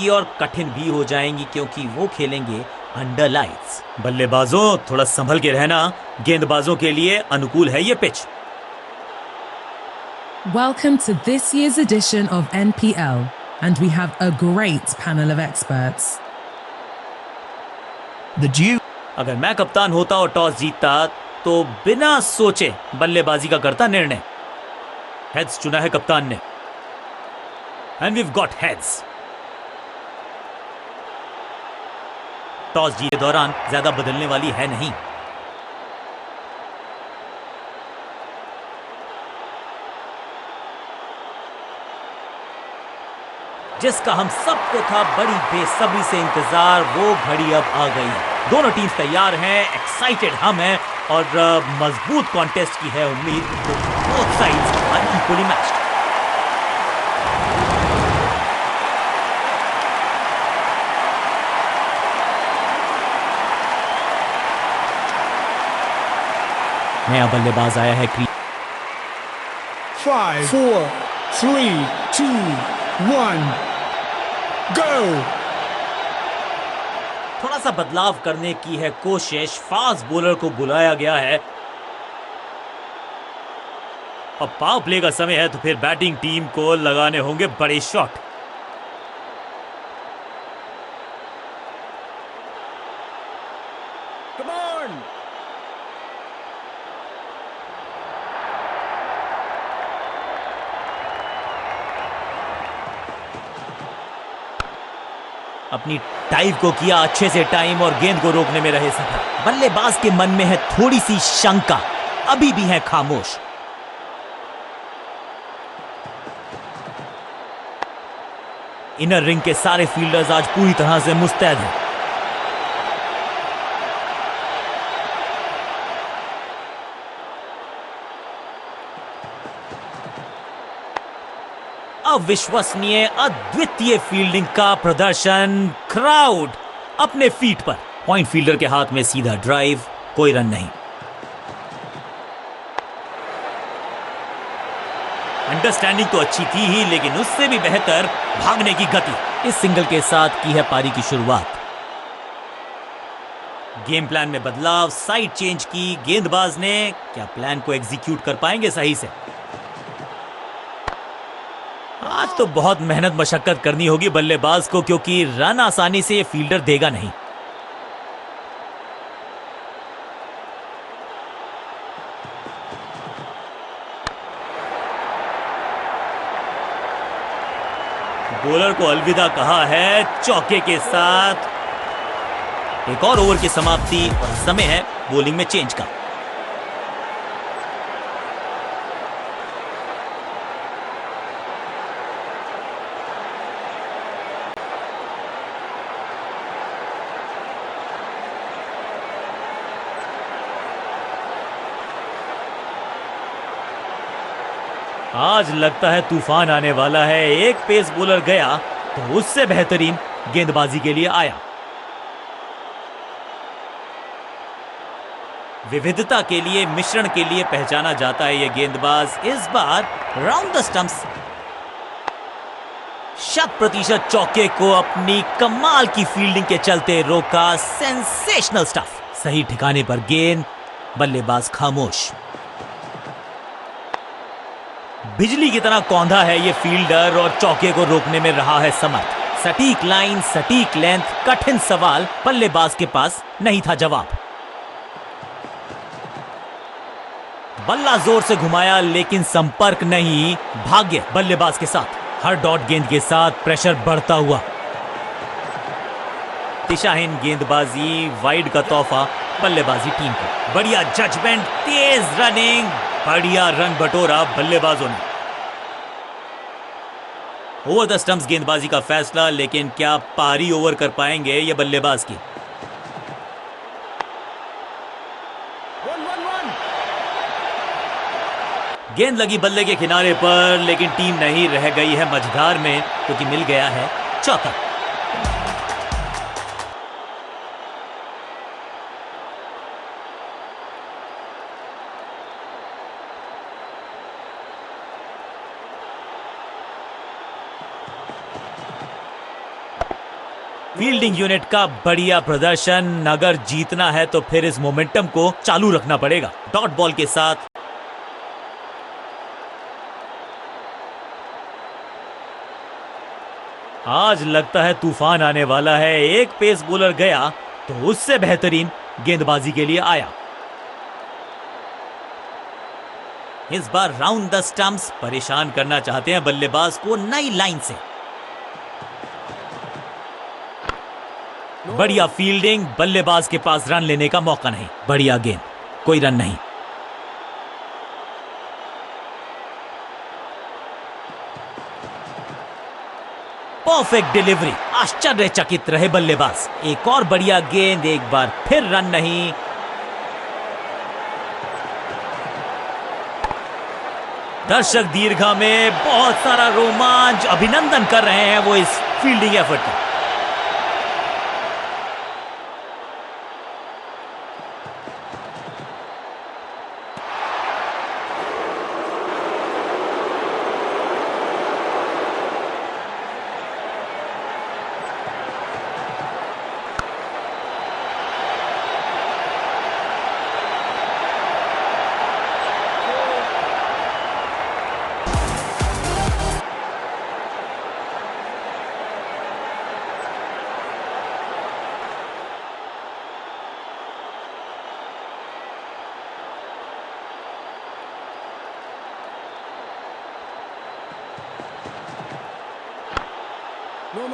और कठिन भी हो जाएंगी क्योंकि वो खेलेंगे अंडर लाइट्स। बल्लेबाजों थोड़ा संभल के रहना, गेंदबाजों के लिए अनुकूल है ये pitch. Welcome to this year's edition of NPL, and we have a great panel of experts. अगर मैं कप्तान होता और टॉस जीतता तो बिना सोचे बल्लेबाजी का करता निर्णय। हेड्स चुना है कप्तान ने, and we've got heads. Toss जीते दौरान ज्यादा बदलने वाली है नहीं। जिसका हम सबको था बड़ी बेसब्री से इंतजार, वो घड़ी अब आ गई। दोनों टीम तैयार हैं, एक्साइटेड हम हैं और मजबूत कॉन्टेस्ट की है उम्मीद। Both sides are equally matched. नया बल्लेबाज आया है 5 4 3 2 1 go। थोड़ा सा बदलाव करने की है कोशिश। फास्ट बॉलर को बुलाया गया है। अब पावर प्ले का समय है तो फिर बैटिंग टीम को लगाने होंगे बड़े शॉट। Come on। अपनी टाइव को किया अच्छे से टाइम और गेंद को रोकने में रहे सफल। बल्लेबाज के मन में है थोड़ी सी शंका, अभी भी है खामोश। इनर रिंग के सारे फील्डर्स आज पूरी तरह से मुस्तैद हैं। अविश्वसनीय अद्वितीय फील्डिंग का प्रदर्शन। क्राउड अपने फीट पर। पॉइंट फील्डर के हाथ में सीधा ड्राइव, कोई रन नहीं। अंडरस्टैंडिंग तो अच्छी थी ही, लेकिन उससे भी बेहतर भागने की गति। इस सिंगल के साथ की है पारी की शुरुआत। गेम प्लान में बदलाव, साइड चेंज की गेंदबाज ने। क्या प्लान को एग्जीक्यूट कर पाएंगे सही से? आज तो बहुत मेहनत मशक्कत करनी होगी बल्लेबाज को, क्योंकि रन आसानी से ये फील्डर देगा नहीं। बॉलर को अलविदा कहा है चौके के साथ। एक और ओवर की समाप्ति और समय है बॉलिंग में चेंज का। आज लगता है तूफान आने वाला है। एक पेस बॉलर गया तो उससे बेहतरीन गेंदबाजी के लिए आया। विविधता के लिए, मिश्रण के लिए पहचाना जाता है यह गेंदबाज। इस बार राउंड द स्टंप्स 100% चौके को अपनी कमाल की फील्डिंग के चलते रोका। Sensational stuff. सही ठिकाने पर गेंद, बल्लेबाज खामोश। बिजली की तरह कौंधा है ये फील्डर और चौके को रोकने में रहा है समर्थ। सटीक लाइन, सटीक लेंथ, कठिन सवाल, बल्लेबाज के पास नहीं था जवाब। बल्ला जोर से घुमाया लेकिन संपर्क नहीं। भाग्य बल्लेबाज के साथ। हर डॉट गेंद के साथ प्रेशर बढ़ता हुआ। दिशाहीन गेंदबाजी, वाइड का तोहफा बल्लेबाजी टीम को। बढ़िया जजमेंट, तेज रनिंग, बढ़िया रन बटोरा बल्लेबाजों ने। ओवर द स्टंप्स गेंदबाजी का फैसला, लेकिन क्या पारी ओवर कर पाएंगे ये बल्लेबाज की? गेंद लगी बल्ले के किनारे पर, लेकिन टीम नहीं रह गई है मझधार में, क्योंकि मिल गया है चौका। फील्डिंग यूनिट का बढ़िया प्रदर्शन। अगर जीतना है तो फिर इस मोमेंटम को चालू रखना पड़ेगा। डॉट बॉल के साथ आज लगता है तूफान आने वाला है। एक पेस बॉलर गया तो उससे बेहतरीन गेंदबाजी के लिए आया। इस बार राउंड द स्टंप्स परेशान करना चाहते हैं बल्लेबाज को नई लाइन से। बढ़िया फील्डिंग, बल्लेबाज के पास रन लेने का मौका नहीं। बढ़िया गेंद, कोई रन नहीं। परफेक्ट डिलीवरी, आश्चर्यचकित रहे बल्लेबाज। एक और बढ़िया गेंद, एक बार फिर रन नहीं। दर्शक दीर्घा में बहुत सारा रोमांच, अभिनंदन कर रहे हैं वो इस फील्डिंग एफर्ट का। No.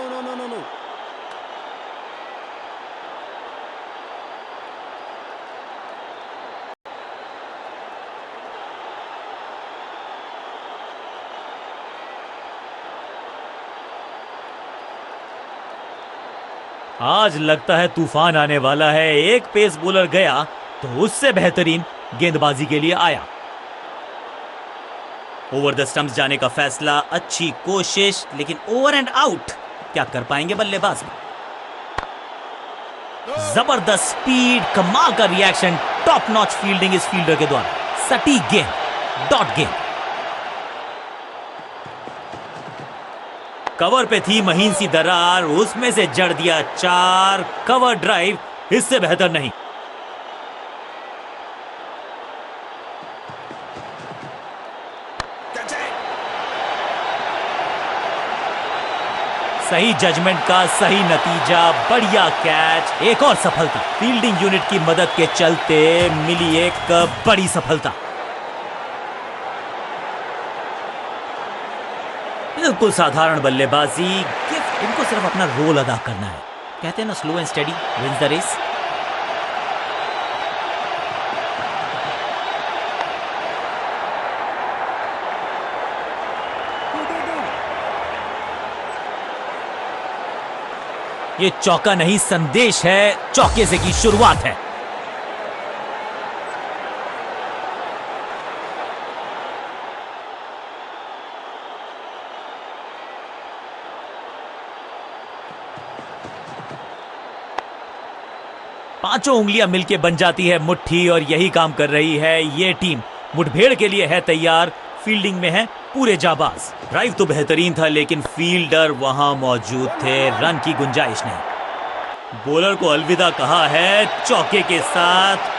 आज लगता है तूफान आने वाला है। एक पेस बॉलर गया तो उससे बेहतरीन गेंदबाजी के लिए आया। ओवर द स्टंप्स जाने का फैसला, अच्छी कोशिश, लेकिन ओवर एंड आउट। क्या कर पाएंगे बल्लेबाज? जबरदस्त स्पीड, कमाल का रिएक्शन, टॉप नॉच फील्डिंग इस फील्डर के द्वारा। सटीक गेंद, डॉट गेंद। कवर पे थी महीन सी दरार, उसमें से जड़ दिया 4। कवर ड्राइव, इससे बेहतर नहीं। सही जजमेंट का सही नतीजा, बढ़िया कैच, एक और सफलता। फील्डिंग यूनिट की मदद के चलते मिली एक बड़ी सफलता। बिल्कुल साधारण बल्लेबाजी, गिफ्ट। इनको सिर्फ अपना रोल अदा करना है। कहते हैं ना, slow and steady wins the race. ये चौका नहीं, संदेश है, चौके से की शुरुआत है। पांचों उंगलियां मिलके बन जाती है मुट्ठी, और यही काम कर रही है ये टीम। मुठभेड़ के लिए है तैयार, फील्डिंग में है पूरे जाबाज। ड्राइव तो बेहतरीन था, लेकिन फील्डर वहां मौजूद थे, रन की गुंजाइश नहीं। बॉलर को अलविदा कहा है चौके के साथ।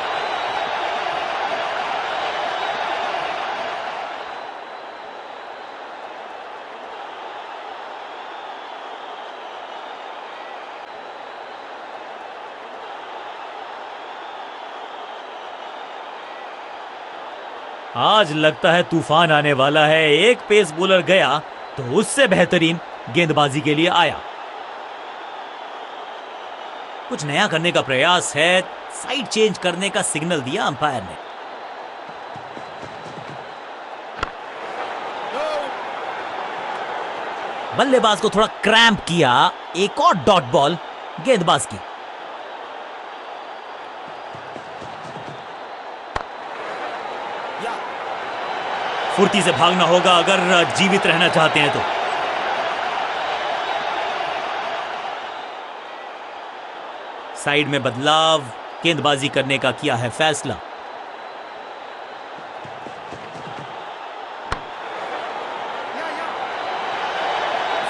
आज लगता है तूफान आने वाला है। एक पेस बॉलर गया तो उससे बेहतरीन गेंदबाजी के लिए आया। कुछ नया करने का प्रयास है, साइड चेंज करने का सिग्नल दिया अंपायर ने। बल्लेबाज को थोड़ा क्रैम्प किया। एक और डॉट बॉल गेंदबाज की। फुर्ती से भागना होगा अगर जीवित रहना चाहते हैं तो। साइड में बदलाव, गेंदबाजी करने का किया है फैसला।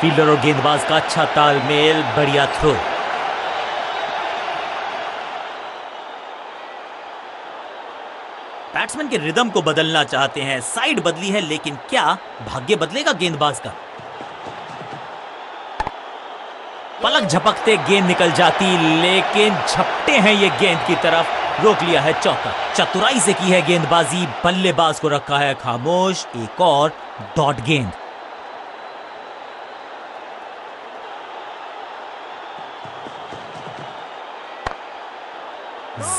फील्डर और गेंदबाज का अच्छा तालमेल, बढ़िया थ्रो। बैट्समैन के रिदम को बदलना चाहते हैं, साइड बदली है, लेकिन क्या भाग्य बदलेगा गेंदबाज का? पलक झपकते गेंद निकल जाती, लेकिन झपटे हैं ये गेंद की तरफ, रोक लिया है चौका। चतुराई से की है गेंदबाजी, बल्लेबाज को रखा है खामोश। एक और डॉट गेंद।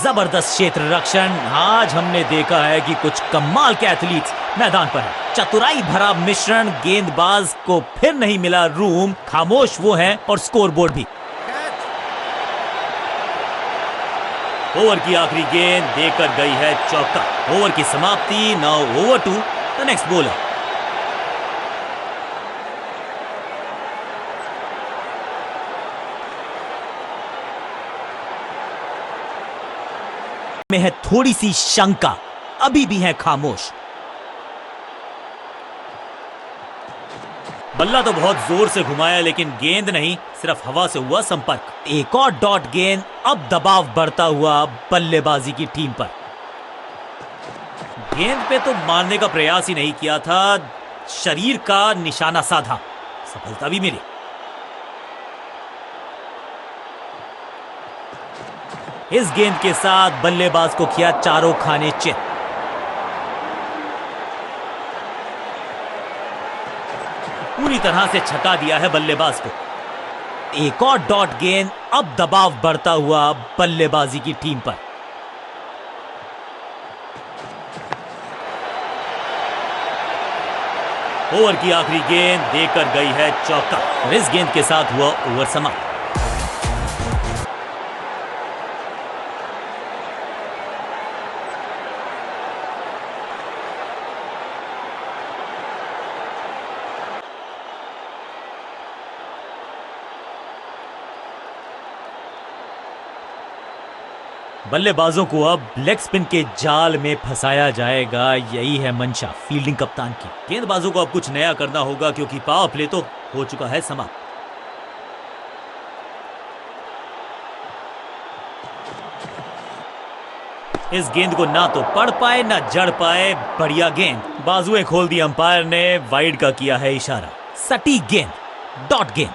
जबरदस्त क्षेत्र रक्षण। आज हमने देखा है कि कुछ कमाल के एथलीट्स मैदान पर है। चतुराई भरा मिश्रण, गेंदबाज को फिर नहीं मिला रूम, खामोश वो है और स्कोरबोर्ड भी। ओवर की आखिरी गेंद देकर गई है चौका। ओवर की समाप्ति। Now over to the next bowler. में है थोड़ी सी शंका, अभी भी है खामोश। बल्ला तो बहुत जोर से घुमाया, लेकिन गेंद नहीं, सिर्फ हवा से हुआ संपर्क। एक और डॉट गेंद। अब दबाव बढ़ता हुआ बल्लेबाजी की टीम पर। गेंद पे तो मारने का प्रयास ही नहीं किया था, शरीर का निशाना साधा, सफलता भी मिली। इस गेंद के साथ बल्लेबाज को किया चारों खाने चित। पूरी तरह से छका दिया है बल्लेबाज को। एक और डॉट गेंद। अब दबाव बढ़ता हुआ बल्लेबाजी की टीम पर। ओवर की आखिरी गेंद देकर गई है चौका और इस गेंद के साथ हुआ ओवर समाप्त। बल्लेबाजों को अब लेग स्पिन के जाल में फंसाया जाएगा, यही है मंशा फील्डिंग कप्तान की। गेंदबाजों को अब कुछ नया करना होगा, क्योंकि पावर प्ले तो हो चुका है समाप्त। इस गेंद को ना तो पढ़ पाए ना जड़ पाए, बढ़िया गेंद। बाजुएं खोल दी अंपायर ने, वाइड का किया है इशारा। सटीक गेंद, डॉट गेंद।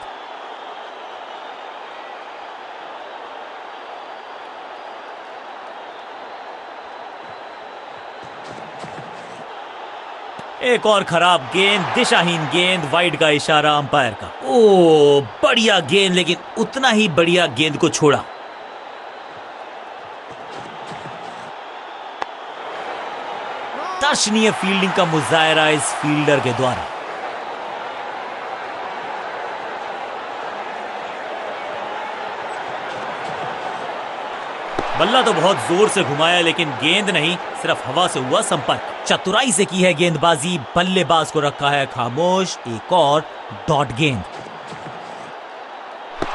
एक और खराब गेंद, दिशाहीन गेंद, वाइड का इशारा अंपायर का। ओ बढ़िया गेंद, लेकिन उतना ही बढ़िया गेंद को छोड़ा। दर्शनीय फील्डिंग का मुजाहरा इस फील्डर के द्वारा। बल्ला तो बहुत जोर से घुमाया, लेकिन गेंद नहीं, सिर्फ हवा से हुआ संपर्क। चतुराई से की है गेंदबाजी, बल्लेबाज को रखा है खामोश। एक और डॉट गेंद।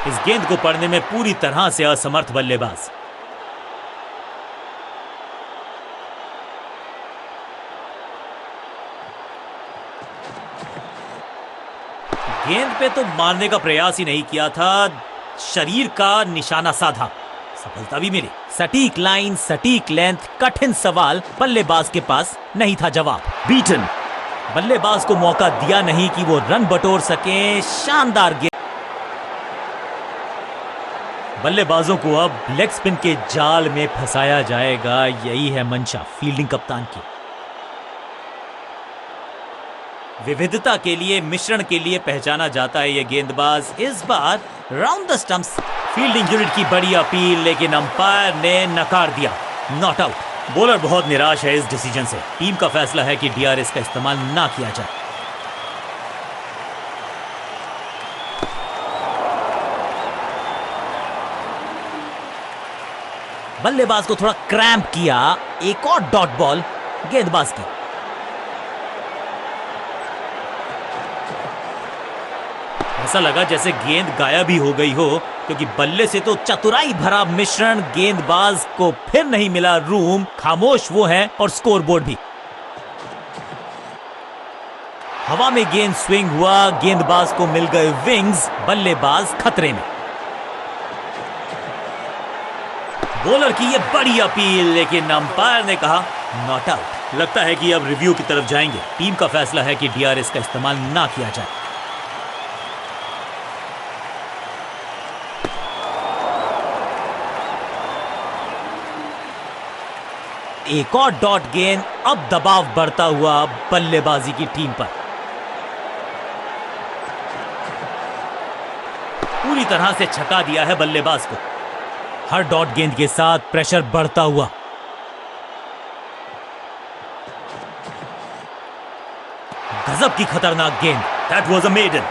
इस गेंद को पढ़ने में पूरी तरह से असमर्थ बल्लेबाज। गेंद पे तो मारने का प्रयास ही नहीं किया था, शरीर का निशाना साधा, सफलता भी मिली। सटीक लाइन, सटीक लेंथ, कठिन सवाल, बल्लेबाज के पास नहीं था जवाब। बीटन। बल्लेबाज को मौका दिया नहीं कि वो रन बटोर सके। शानदार गेंद। बल्लेबाजों को अब लेग स्पिन के जाल में फंसाया जाएगा, यही है मंशा फील्डिंग कप्तान की। विविधता के लिए, मिश्रण के लिए पहचाना जाता है ये गेंदबाज। इस बार round the stumps. Fielding unit की बड़ी अपील, लेकिन अंपायर ने नकार दिया, नॉट आउट। बॉलर बहुत निराश है इस डिसीजन से। टीम का फैसला है कि डीआरएस का इस्तेमाल ना किया जाए। बल्लेबाज को थोड़ा क्रैम्प किया। एक और डॉट बॉल गेंदबाज की। ऐसा लगा जैसे गेंद गायब ही हो गई हो, क्योंकि बल्ले से तो चतुराई भरा मिश्रण, गेंदबाज को फिर नहीं मिला रूम, खामोश वो है और स्कोरबोर्ड भी। हवा में गेंद स्विंग हुआ, गेंदबाज को मिल गए विंग्स, बल्लेबाज खतरे में। बॉलर की ये बड़ी अपील, लेकिन अंपायर ने कहा नॉट आउट। लगता है कि अब रिव्यू की तरफ जाएंगे। टीम का फैसला है कि डीआरएस का इस्तेमाल ना किया जाए। एक और डॉट गेंद, अब दबाव बढ़ता हुआ बल्लेबाजी की टीम पर। पूरी तरह से छका दिया है बल्लेबाज को। हर डॉट गेंद के साथ प्रेशर बढ़ता हुआ। गजब की खतरनाक गेंद। That was a maiden.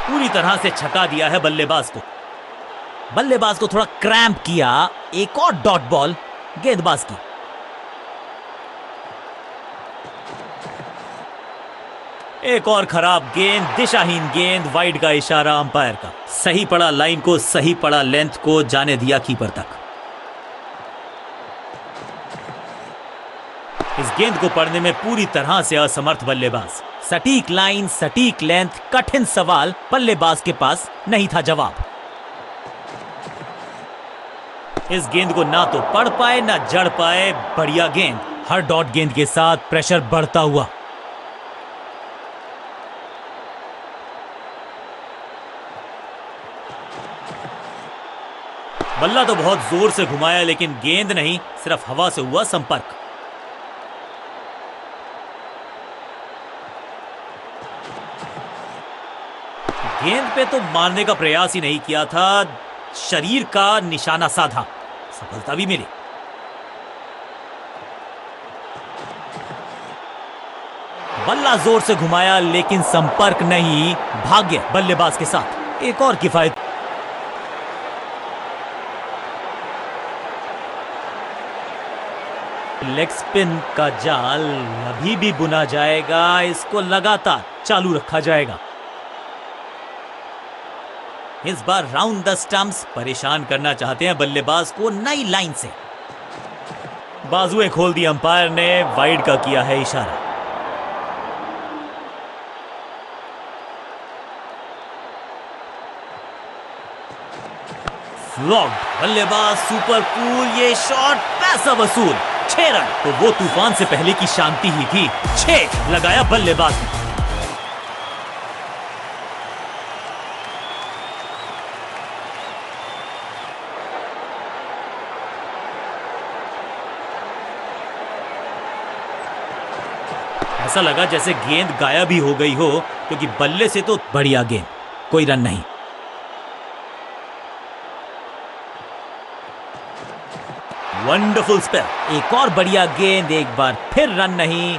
पूरी तरह से छका दिया है बल्लेबाज को। बल्लेबाज को थोड़ा क्रैम्प किया। एक और डॉट बॉल गेंदबाज की। एक और खराब गेंद, दिशाहीन गेंद, वाइड का इशारा अंपायर का। सही पड़ा लाइन को, सही पड़ा लेंथ को, जाने दिया कीपर तक। इस गेंद को पढ़ने में पूरी तरह से असमर्थ बल्लेबाज। सटीक लाइन, सटीक लेंथ, कठिन सवाल, बल्लेबाज के पास नहीं था जवाब। इस गेंद को ना तो पढ़ पाए ना जड़ पाए। बढ़िया गेंद। हर डॉट गेंद के साथ प्रेशर बढ़ता हुआ। बल्ला तो बहुत जोर से घुमाया लेकिन गेंद नहीं, सिर्फ हवा से हुआ संपर्क। गेंद पे तो मारने का प्रयास ही नहीं किया था, शरीर का निशाना साधा। सफलता भी मिली। बल्ला जोर से घुमाया लेकिन संपर्क नहीं। भाग्य बल्लेबाज के साथ। एक और किफायत। लेग स्पिन का जाल अभी भी बुना जाएगा। इसको लगातार चालू रखा जाएगा। इस बार राउंड द स्टंप्स। परेशान करना चाहते हैं बल्लेबाज को नई लाइन से। बाजुएं खोल दी अंपायर ने। वाइड का किया है इशारा। फ्लॉग्ड। बल्लेबाज सुपर कूल। ये शॉट पैसा वसूल। 6 रन। तो वो तूफान से पहले की शांति ही थी। 6 लगाया बल्लेबाज ने। ऐसा लगा जैसे गेंद गायब ही हो गई हो, क्योंकि बल्ले से तो बढ़िया गेंद, कोई रन नहीं। Wonderful spell. एक और बढ़िया गेंद, एक बार फिर रन नहीं।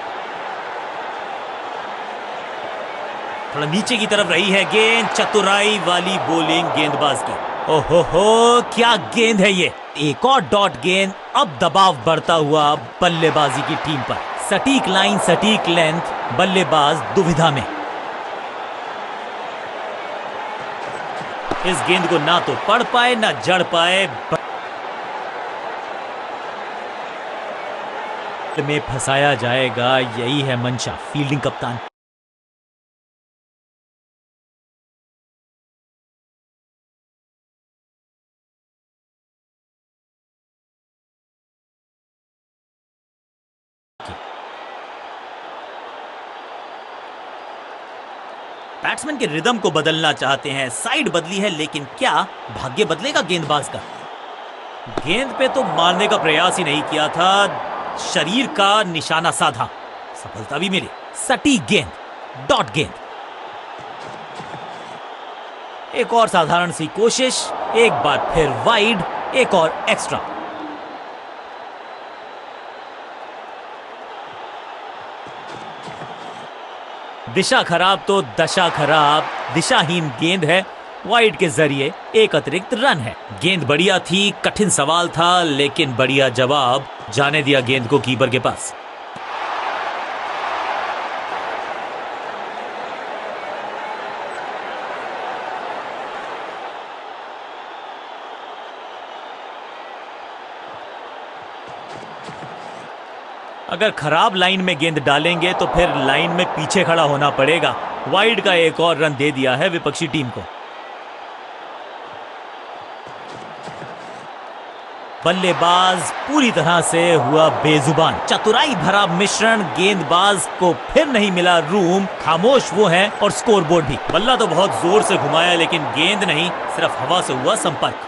थोड़ा नीचे की तरफ रही है गेंद। चतुराई वाली बॉलिंग गेंदबाज की। ओहो हो, क्या गेंद है ये। एक और डॉट गेंद, अब दबाव बढ़ता हुआ बल्लेबाजी की टीम पर। सटीक लाइन, सटीक लेंथ, बल्लेबाज दुविधा में। इस गेंद को ना तो पढ़ पाए ना जड़ पाए। में फंसाया जाएगा, यही है मंशा फील्डिंग कप्तान। बैट्समैन के रिदम को बदलना चाहते हैं। साइड बदली है लेकिन क्या भाग्य बदलेगा गेंदबाज का। गेंद पे तो मारने का प्रयास ही नहीं किया था, शरीर का निशाना साधा। सफलता भी मिली। सटीक गेंद, डॉट गेंद। एक और साधारण सी कोशिश, एक बार फिर वाइड, एक और एक्स्ट्रा। दिशा खराब तो दशा खराब। दिशाहीन गेंद है। वाइड के जरिए एक अतिरिक्त रन है। गेंद बढ़िया थी, कठिन सवाल था लेकिन बढ़िया जवाब। जाने दिया गेंद को कीपर के पास। अगर खराब लाइन में गेंद डालेंगे तो फिर लाइन में पीछे खड़ा होना पड़ेगा। वाइड का एक और रन दे दिया है विपक्षी टीम को। बल्लेबाज पूरी तरह से हुआ बेजुबान। चतुराई भरा मिश्रण, गेंदबाज को फिर नहीं मिला रूम, खामोश वो है और स्कोरबोर्ड भी। बल्ला तो बहुत जोर से घुमाया लेकिन गेंद नहीं, सिर्फ हवा से हुआ संपर्क।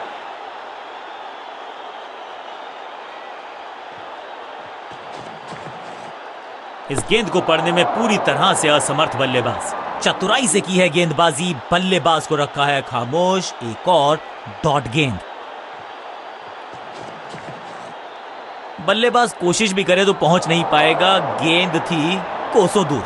इस गेंद को पढ़ने में पूरी तरह से असमर्थ बल्लेबाज। चतुराई से की है गेंदबाजी, बल्लेबाज को रखा है खामोश। एक और डॉट गेंद। बल्लेबाज कोशिश भी करे तो पहुंच नहीं पाएगा, गेंद थी कोसों दूर।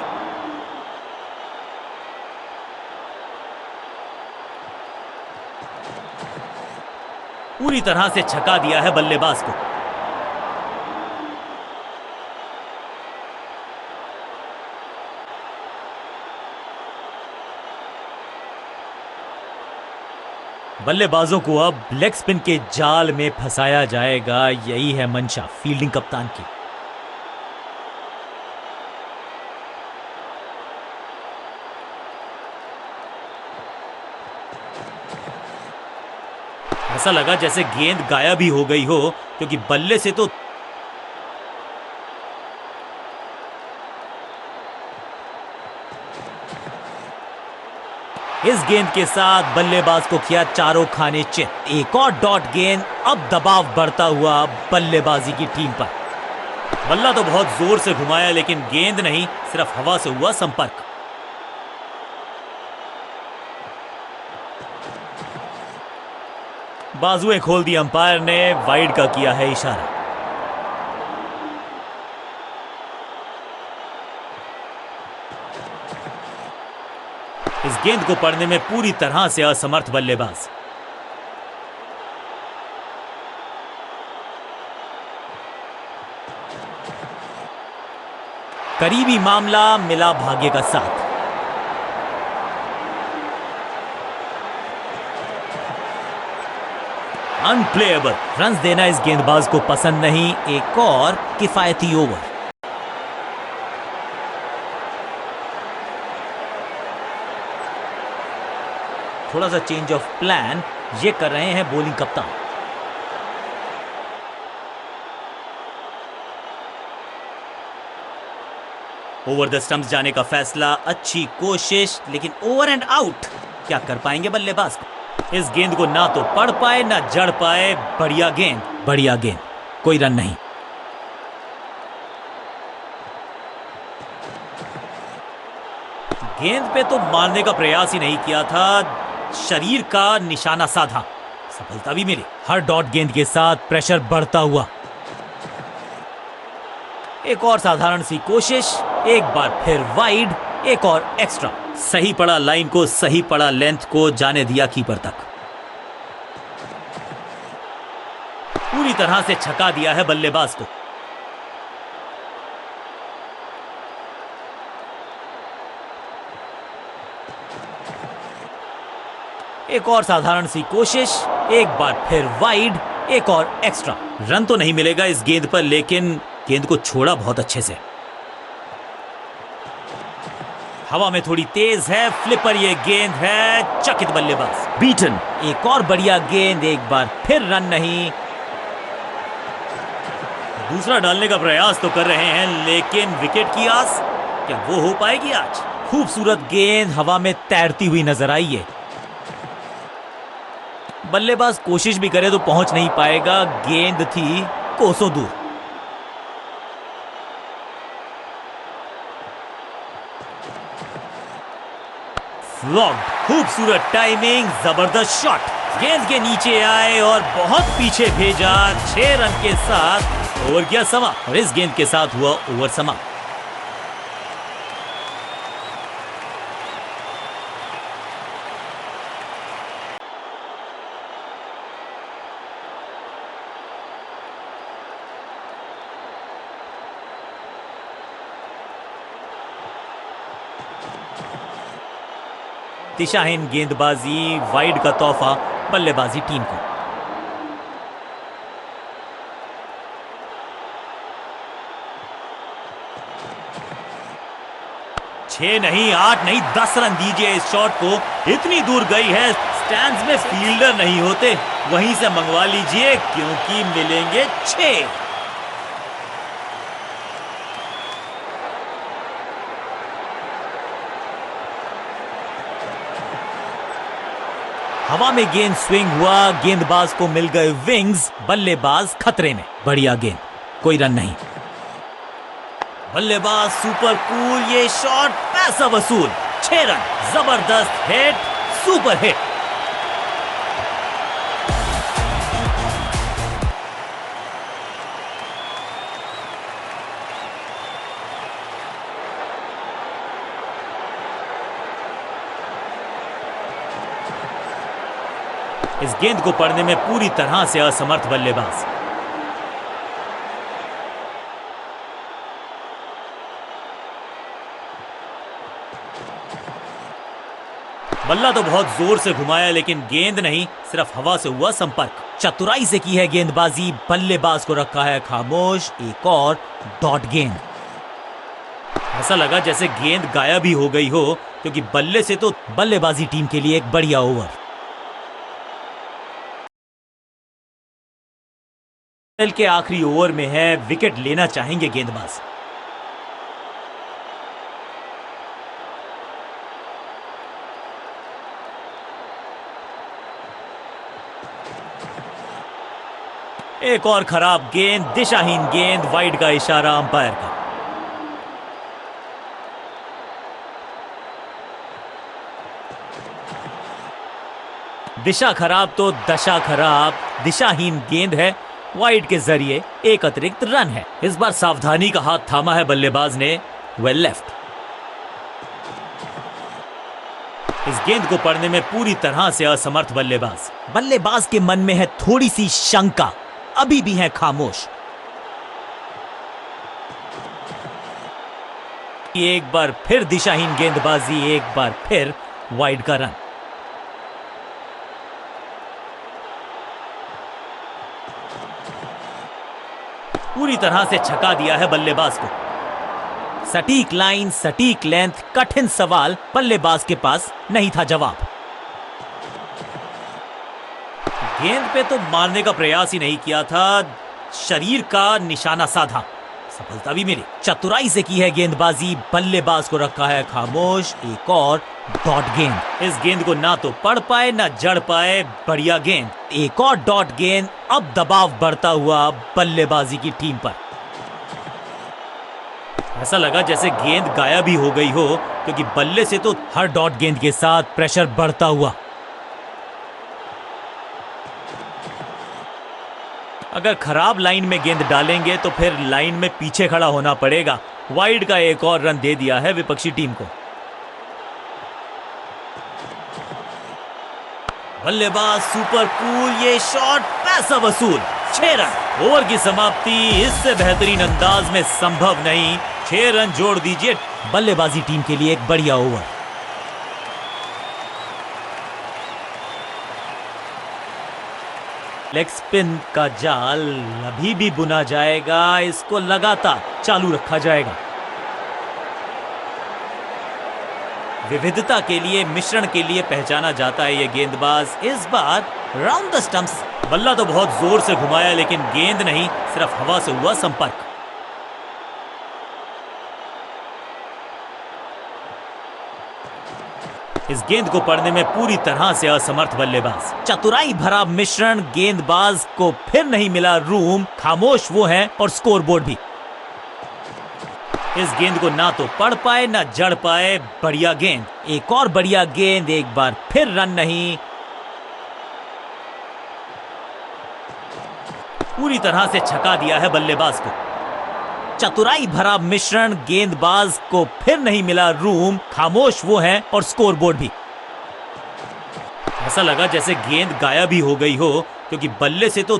पूरी तरह से छका दिया है बल्लेबाज को। बल्लेबाजों को अब लेग स्पिन के जाल में फंसाया जाएगा, यही है मंशा फील्डिंग कप्तान की। ऐसा लगा जैसे गेंद गायब ही हो गई हो, क्योंकि बल्ले से तो इस गेंद के साथ बल्लेबाज को किया चारों खाने चित। एक और डॉट गेंद। अब दबाव बढ़ता हुआ बल्लेबाजी की टीम पर। बल्ला तो बहुत जोर से घुमाया लेकिन गेंद नहीं, सिर्फ हवा से हुआ संपर्क। बाजुएं खोल दी अंपायर ने, वाइड का किया है इशारा। इस गेंद को पढ़ने में पूरी तरह से असमर्थ बल्लेबाज। करीबी मामला, मिला भाग्य का साथ। अनप्लेएबल। रन्स देना इस गेंदबाज को पसंद नहीं। एक और किफायती ओवर। थोड़ा सा चेंज ऑफ प्लान ये कर रहे हैं बॉलिंग कप्तान। ओवर द स्टंप्स जाने का फैसला, अच्छी कोशिश लेकिन ओवर एंड आउट। क्या कर पाएंगे बल्लेबाज को? इस गेंद को ना तो पढ़ पाए ना जड़ पाए। बढ़िया गेंद, बढ़िया गेंद, कोई रन नहीं। गेंद पे तो मारने का प्रयास ही नहीं किया था, शरीर का निशाना साधा, सफलता भी मिली। हर डॉट गेंद के साथ प्रेशर बढ़ता हुआ। एक और साधारण सी कोशिश, एक बार फिर वाइड, एक और एक्स्ट्रा। सही पड़ा लाइन को, सही पड़ा लेंथ को, जाने दिया कीपर तक। पूरी तरह से छका दिया है बल्लेबाज को। एक और साधारण सी कोशिश, एक बार फिर वाइड, एक और एक्स्ट्रा। रन तो नहीं मिलेगा इस गेंद पर, लेकिन गेंद को छोड़ा बहुत अच्छे से। हवा में थोड़ी तेज है, फ्लिपर ये गेंद है, चकित बल्लेबाज बीटन। एक और बढ़िया गेंद, एक बार फिर रन नहीं। दूसरा डालने का प्रयास तो कर रहे हैं लेकिन विकेट की आस, क्या वो हो पाएगी आज? खूबसूरत गेंद हवा में तैरती हुई नजर आई है। बल्लेबाज कोशिश भी करे तो पहुंच नहीं पाएगा, गेंद थी कोसों दूर। फ्लॉग्ड। खूबसूरत टाइमिंग, जबरदस्त शॉट। गेंद के नीचे आए और बहुत पीछे भेजा। 6 रन के साथ ओवर किया समा, और इस गेंद के साथ हुआ ओवर समा। दिशाहीन गेंदबाजी, वाइड का तोहफा बल्लेबाजी टीम को। 6 नहीं, 8 नहीं, 10 रन दीजिए इस शॉट को। इतनी दूर गई है, स्टैंड्स में फील्डर नहीं होते, वहीं से मंगवा लीजिए क्योंकि मिलेंगे 6। हवा में गेंद स्विंग हुआ, गेंदबाज को मिल गए विंग्स, बल्लेबाज खतरे में। बढ़िया गेंद, कोई रन नहीं। बल्लेबाज सुपर कूल, ये शॉट पैसा वसूल। 6 रन, जबरदस्त हिट, सुपर हिट। इस गेंद को पढ़ने में पूरी तरह से असमर्थ बल्लेबाज। बल्ला तो बहुत जोर से घुमाया लेकिन गेंद नहीं, सिर्फ हवा से हुआ संपर्क। चतुराई से की है गेंदबाजी, बल्लेबाज को रखा है खामोश। एक और डॉट गेंद। ऐसा लगा जैसे गेंद गायब ही हो गई हो, क्योंकि बल्ले से तो बल्लेबाजी टीम के लिए एक बढ़िया ओवर। के आखिरी ओवर में है, विकेट लेना चाहेंगे गेंदबाज। एक और खराब गेंद, दिशाहीन गेंद, वाइड का इशारा अंपायर का। दिशा खराब तो दशा खराब, दिशाहीन गेंद है, वाइड के जरिए एक अतिरिक्त रन है। इस बार सावधानी का हाथ थामा है बल्लेबाज ने, वेल लेफ्ट। इस गेंद को पढ़ने में पूरी तरह से असमर्थ बल्लेबाज। बल्लेबाज के मन में है थोड़ी सी शंका, अभी भी है खामोश। एक बार फिर दिशाहीन गेंदबाजी, एक बार फिर वाइड का रन। पूरी तरह से छका दिया है बल्लेबाज को। सटीक लाइन, सटीक लेंथ, कठिन सवाल, बल्लेबाज के पास नहीं था जवाब। गेंद पे तो मारने का प्रयास ही नहीं किया था, शरीर का निशाना साधा, सफलता भी मिली। चतुराई से की है गेंदबाजी, बल्लेबाज को रखा है खामोश। एक और डॉट गेंद। इस गेंद को ना तो पढ़ पाए ना जड़ पाए, बढ़िया गेंद। एक और डॉट गेंद। अब दबाव बढ़ता हुआ बल्लेबाजी की टीम पर। ऐसा लगा जैसे गेंद गायब ही हो गई हो, क्योंकि बल्ले से तो हर डॉट गेंद के साथ प्रेशर बढ़ता हुआ। अगर खराब लाइन में गेंद डालेंगे तो फिर लाइन में पीछे खड़ा होना पड़ेगा। वाइड का एक और रन दे दिया है विपक्षी टीम को। बल्लेबाज सुपर कूल, ये शॉट पैसा वसूल। 6 रन। ओवर की समाप्ति इससे बेहतरीन अंदाज में संभव नहीं। 6 रन जोड़ दीजिए, बल्लेबाजी टीम के लिए एक बढ़िया ओवर। लेग स्पिन का जाल अभी भी बुना जाएगा, इसको लगातार चालू रखा जाएगा। विविधता के लिए, मिश्रण के लिए पहचाना जाता है ये गेंदबाज। इस बार राउंड द स्टंप्स। बल्ला तो बहुत जोर से घुमाया लेकिन गेंद नहीं, सिर्फ हवा से हुआ संपर्क। इस गेंद को पढ़ने में पूरी तरह से असमर्थ बल्लेबाज। चतुराई भरा मिश्रण, गेंदबाज को फिर नहीं मिला रूम, खामोश वो है और स्कोरबोर्ड भी। इस गेंद को ना तो पढ़ पाए ना जड़ पाए, बढ़िया गेंद। एक और बढ़िया गेंद, एक बार फिर रन नहीं। पूरी तरह से छका दिया है बल्लेबाज को। चतुराई भरा मिश्रण, गेंदबाज को फिर नहीं मिला रूम, खामोश वो है और स्कोरबोर्ड भी। ऐसा लगा जैसे गेंद गायब ही हो गई हो, क्योंकि बल्ले से तो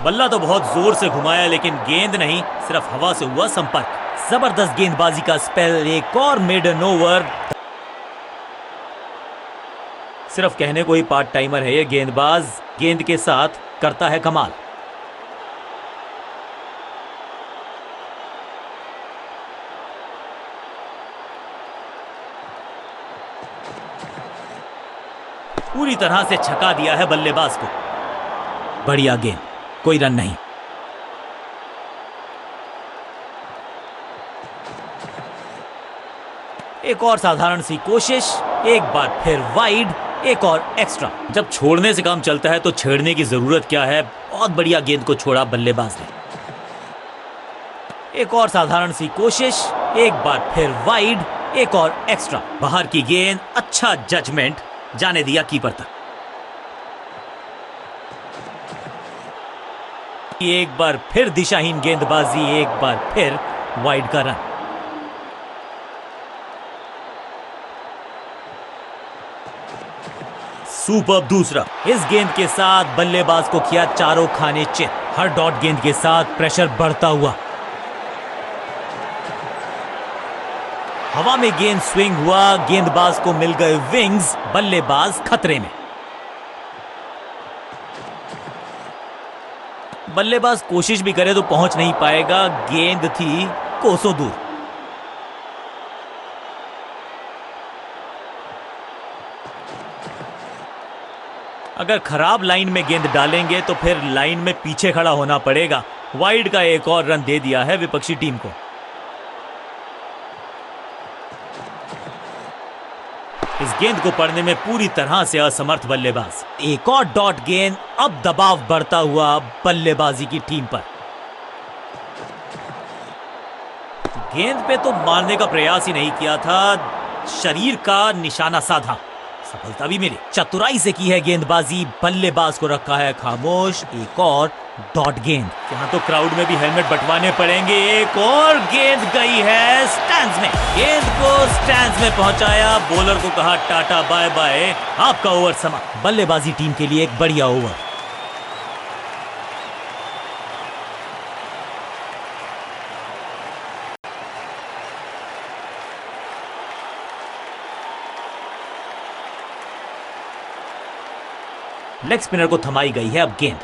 बल्ला तो बहुत जोर से घुमाया लेकिन गेंद नहीं, सिर्फ हवा से हुआ संपर्क। जबरदस्त गेंदबाजी का स्पेल। एक और मेडन ओवर। सिर्फ कहने को ही पार्ट टाइमर है ये गेंदबाज, गेंद के साथ करता है कमाल। पूरी तरह से छका दिया है बल्लेबाज को। बढ़िया गेंद, कोई रन नहीं। एक और साधारण सी कोशिश, एक बार फिर वाइड, एक और एक्स्ट्रा। जब छोड़ने से काम चलता है तो छेड़ने की जरूरत क्या है। बहुत बढ़िया गेंद को छोड़ा बल्लेबाज ने। एक और साधारण सी कोशिश, एक बार फिर वाइड, एक और एक्स्ट्रा। बाहर की गेंद, अच्छा जजमेंट, जाने दिया कीपर तक। एक बार फिर दिशाहीन गेंदबाजी, एक बार फिर वाइड का रन। सुपर्ब दूसरा। इस गेंद के साथ बल्लेबाज को किया चारों खाने चित। हर डॉट गेंद के साथ प्रेशर बढ़ता हुआ। हवा में गेंद स्विंग हुआ, गेंदबाज को मिल गए विंग्स, बल्लेबाज खतरे में। बल्लेबाज कोशिश भी करे तो पहुंच नहीं पाएगा, गेंद थी कोसों दूर। अगर खराब लाइन में गेंद डालेंगे तो फिर लाइन में पीछे खड़ा होना पड़ेगा। वाइड का एक और रन दे दिया है विपक्षी टीम को। इस गेंद को पढ़ने में पूरी तरह से असमर्थ बल्लेबाज। एक और डॉट गेंद, अब दबाव बढ़ता हुआ बल्लेबाजी की टीम पर। गेंद पे तो मारने का प्रयास ही नहीं किया था, शरीर का निशाना साधा, सफलता भी मिली। चतुराई से की है गेंदबाजी, बल्लेबाज को रखा है खामोश। एक और डॉट गेंद। यहां तो क्राउड में भी हेलमेट बंटवाने पड़ेंगे। एक और गेंद गई है स्टैंड्स में। गेंद को स्टैंड्स में पहुंचाया, बॉलर को कहा टाटा बाय बाय, आपका ओवर समाप्त। बल्लेबाजी टीम के लिए एक बढ़िया ओवर। लेग स्पिनर को थमाई गई है अब गेंद।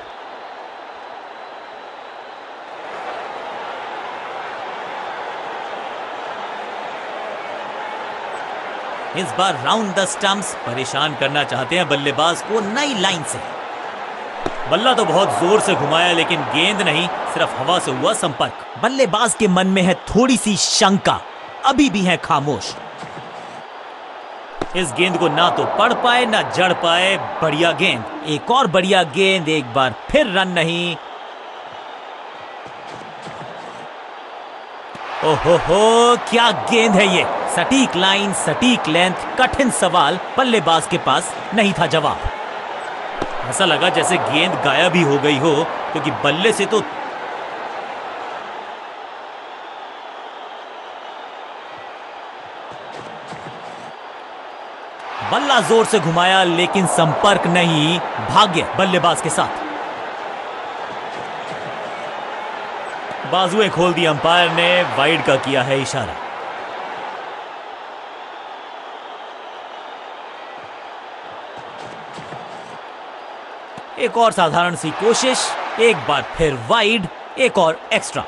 इस बार राउंड द स्टंप्स, परेशान करना चाहते हैं बल्लेबाज को नई लाइन से। बल्ला तो बहुत जोर से घुमाया लेकिन गेंद नहीं, सिर्फ हवा से हुआ संपर्क। बल्लेबाज के मन में है थोड़ी सी शंका, अभी भी है खामोश। इस गेंद को ना तो पढ़ पाए ना जड़ पाए। बढ़िया गेंद, एक और बढ़िया गेंद, एक बार फिर रन नहीं। ओहो, क्या गेंद है ये। सटीक लाइन, सटीक लेंथ, कठिन सवाल, बल्लेबाज के पास नहीं था जवाब। ऐसा लगा जैसे गेंद गायब ही हो गई हो, क्योंकि बल्ले से तो बल्ला जोर से घुमाया लेकिन संपर्क नहीं। भाग्य बल्लेबाज के साथ। बाजुएं खोल दी अंपायर ने, वाइड का किया है इशारा। एक और साधारण सी कोशिश, एक बार फिर वाइड, एक और एक्स्ट्रा।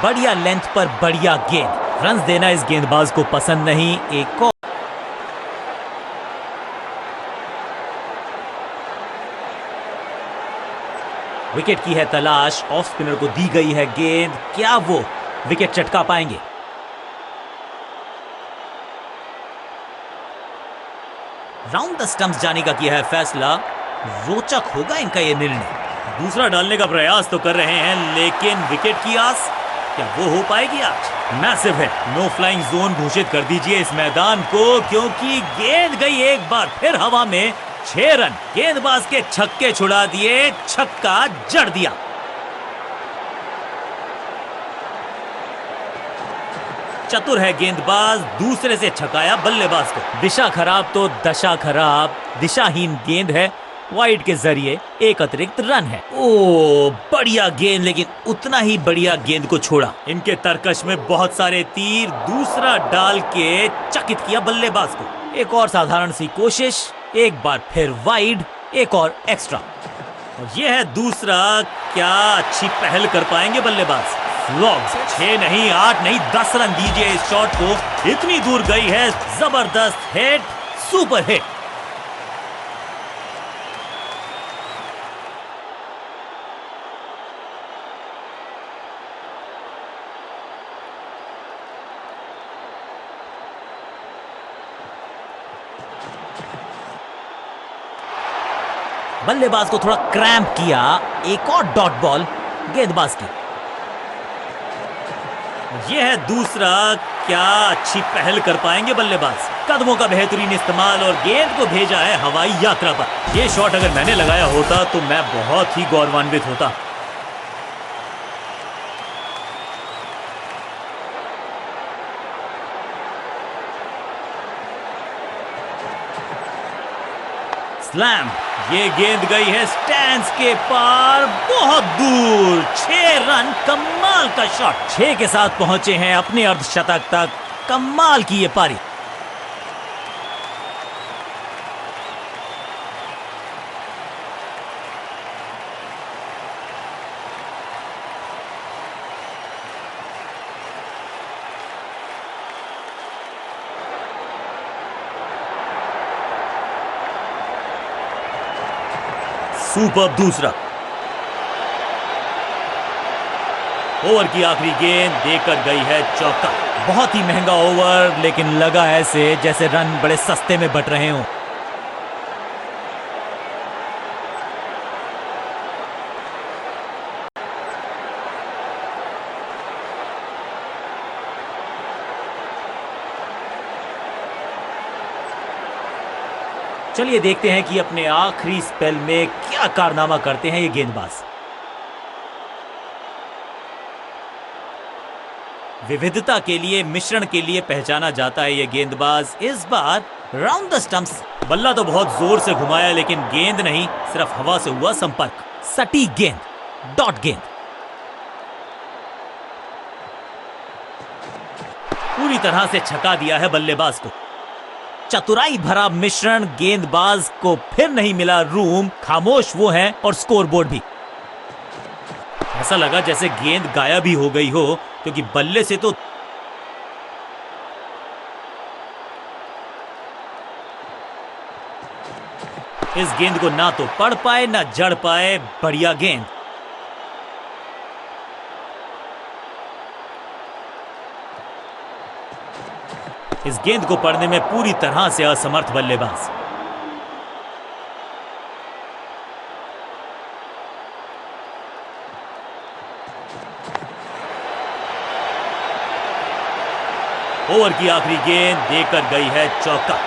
बढ़िया लेंथ पर बढ़िया गेंद। रन्स देना इस गेंदबाज को पसंद नहीं। एक और विकेट की है तलाश, ऑफ स्पिनर को दी गई है गेंद, क्या वो विकेट चटका पाएंगे? राउंड द स्टंप्स जाने का किया है फैसला। रोचक होगा इनका यह निर्णय। दूसरा डालने का प्रयास तो कर रहे हैं लेकिन विकेट की आस, क्या वो हो पाएगी आज? मैसिव है, नो फ्लाइंग जोन घोषित कर दीजिए इस मैदान को, क्योंकि गेंद गई एक बार फिर हवा में। 6 रन, गेंदबाज के छक्के छुड़ा दिए, छक्का जड़ दिया। चतुर है गेंदबाज, दूसरे से छकाया बल्लेबाज को। दिशा खराब तो दशा खराब, दिशाहीन गेंद है, वाइड के जरिए एक अतिरिक्त रन है। ओ बढ़िया गेंद, लेकिन उतना ही बढ़िया गेंद को छोड़ा। इनके तरकश में बहुत सारे तीर, दूसरा डाल के चकित किया बल्लेबाज को। एक और साधारण सी कोशिश, एक बार फिर वाइड, एक और एक्स्ट्रा। और यह है दूसरा। क्या अच्छी पहल कर पाएंगे बल्लेबाज। फ्लॉग्स 6 नहीं 8 नहीं 10 रन दीजिए इस शॉट को, इतनी दूर गई है, जबरदस्त हिट, सुपर हिट। बल्लेबाज को थोड़ा क्रैम्प किया, एक और डॉट बॉल गेंदबाज की। यह है दूसरा, क्या अच्छी पहल कर पाएंगे बल्लेबाज, कदमों का बेहतरीन इस्तेमाल और गेंद को भेजा है हवाई यात्रा पर। यह शॉट अगर मैंने लगाया होता तो मैं बहुत ही गौरवान्वित होता। स्लैम, ये गेंद गई है स्टैंड्स के पार, बहुत दूर, 6 रन, कमाल का शॉट। 6 के साथ पहुंचे हैं अपने अर्धशतक तक, कमाल की ये पारी। सुपर दूसरा, ओवर की आखिरी गेंद देकर गई है चौका। बहुत ही महंगा ओवर, लेकिन लगा ऐसे जैसे रन बड़े सस्ते में बट रहे हों। चलिए देखते हैं कि अपने आखिरी स्पेल में क्या कारनामा करते हैं ये गेंदबाज। विविधता के लिए, मिश्रण के लिए पहचाना जाता है ये गेंदबाज। इस बार राउंड द स्टंप्स, बल्ला तो बहुत जोर से घुमाया लेकिन गेंद नहीं, सिर्फ हवा से हुआ संपर्क। सटीक गेंद, डॉट गेंद, पूरी तरह से छका दिया है बल्लेबाज को। चतुराई भरा मिश्रण, गेंदबाज को फिर नहीं मिला रूम, खामोश वो हैं और स्कोरबोर्ड भी। ऐसा लगा जैसे गेंद गायब ही हो गई हो, क्योंकि बल्ले से तो इस गेंद को ना तो पढ़ पाए ना जड़ पाए। बढ़िया गेंद, इस गेंद को पढ़ने में पूरी तरह से असमर्थ बल्लेबाज। ओवर की आखिरी गेंद देकर गई है चौका।